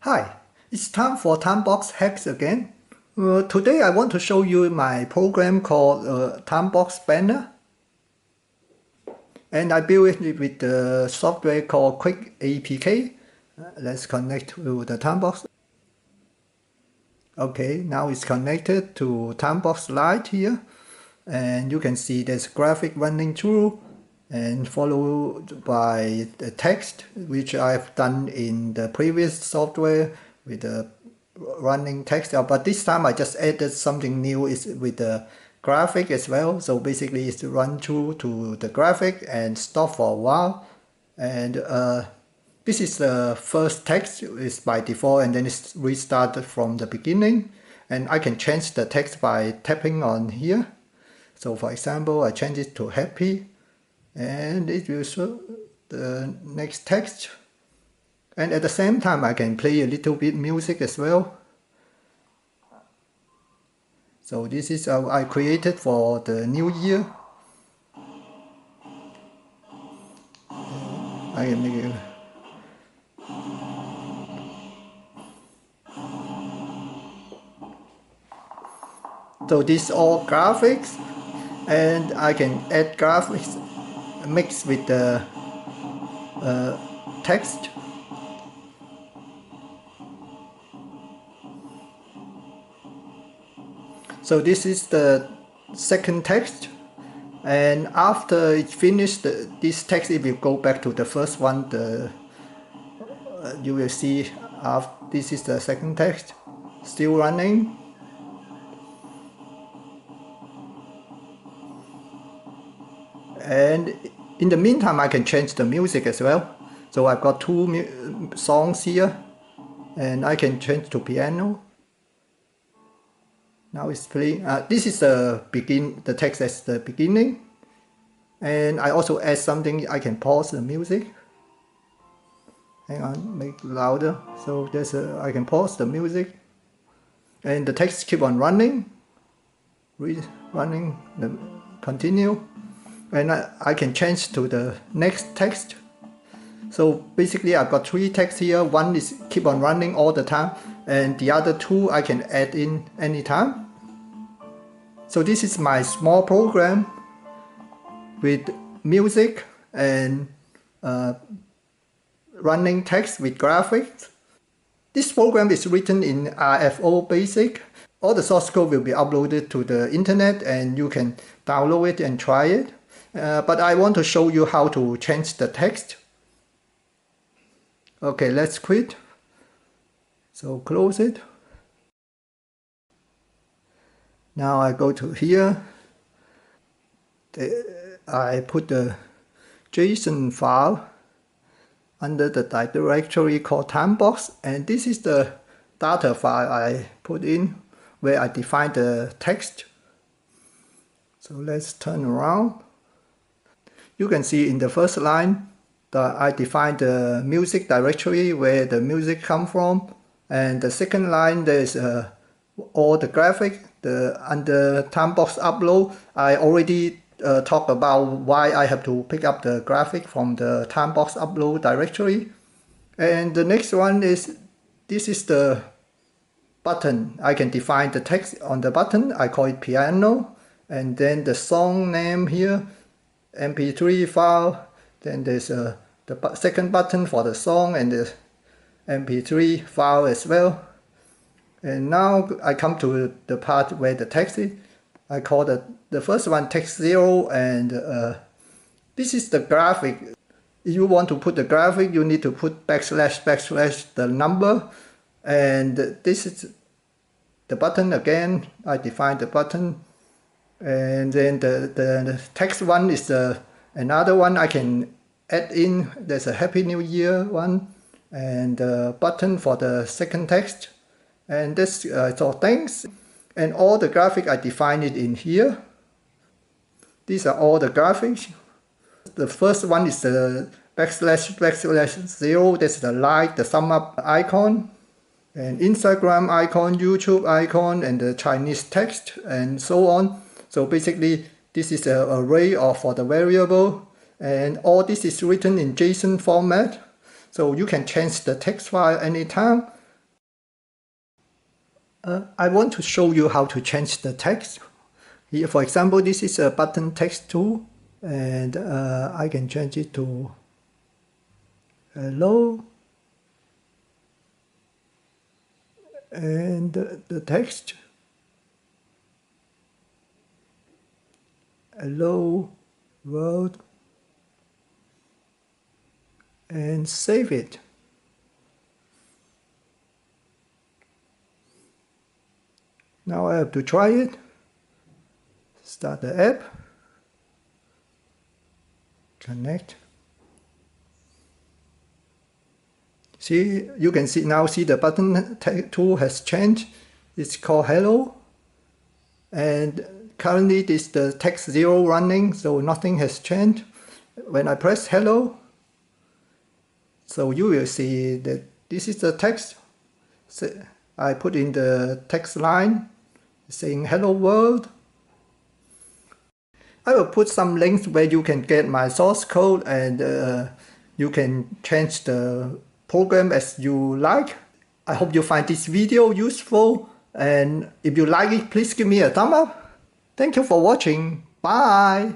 Hi, it's time for Timebox hacks again. Today I want to show you my program called Timebox Banner, and I built it with the software called Quick APK. Let's connect to the Timebox. Okay, now it's connected to Timebox Lite here, and you can see there's graphic running through and followed by the text, which I've done in the previous software with the running text. But this time I just added something new is with the graphic as well. So basically it's to run through to the graphic and stop for a while. And this is the first text is by default, and then it's restarted from the beginning. And I can change the text by tapping on here. So for example, I change it to happy, and it will show the next text. And at the same time, I can play a little bit music as well. So this is how I created for the new year. I can make it. So these all graphics, and I can add graphics mixed with the text. So this is the second text, and after it's finished, this text, it will go back to the first one. You will see this is the second text still running. And in the meantime, I can change the music as well. So I've got two songs here, and I can change to piano. Now it's playing. This is the text as the beginning, and I also add something. I can pause the music. Hang on, make it louder. So I can pause the music, and the text keep on running, continue, and I can change to the next text. So basically I've got three texts here. One is keep on running all the time, and the other two I can add in anytime. So this is my small program with music and running text with graphics. This program is written in RFO Basic. All the source code will be uploaded to the internet, and you can download it and try it. But I want to show you how to change the text. Okay, let's quit. So close it. Now I go to here. I put the JSON file under the directory called Timebox, and this is the data file I put in where I define the text. So let's turn around. You can see in the first line that I define the music directory where the music comes from, and the second line there's all the graphic. Under Timebox upload, I already talked about why I have to pick up the graphic from the Timebox upload directory. And the next one is, this is the button. I can define the text on the button. I call it piano, and then the song name here, MP3 file. Then there's the second button for the song and the MP3 file as well. And now I come to the part where the text is. I call the first one text 0, and this is the graphic. If you want to put the graphic, you need to put / the number, and this is the button again. I define the button, and then the text one is another one I can add in. There's a Happy New Year one, and the button for the second text. And this so thanks, and all the graphic I define it in here. These are all the graphics. The first one is the /0. That's the like, the sum up icon, and Instagram icon, YouTube icon, and the Chinese text, and so on. So basically, this is an array for the variable, and all this is written in JSON format. So you can change the text file anytime. I want to show you how to change the text. Here, for example, this is a button text tool, and I can change it to hello, and the text hello world, and save it. Now I have to try it. Start the app, connect. See, you can see now, see the button tool has changed. It's called hello, and currently this the text 0 running, so nothing has changed. When I press hello, so you will see that this is the text. So I put in the text line saying hello world. I will put some links where you can get my source code, and you can change the program as you like. I hope you find this video useful, and if you like it, please give me a thumb up. Thank you for watching. Bye.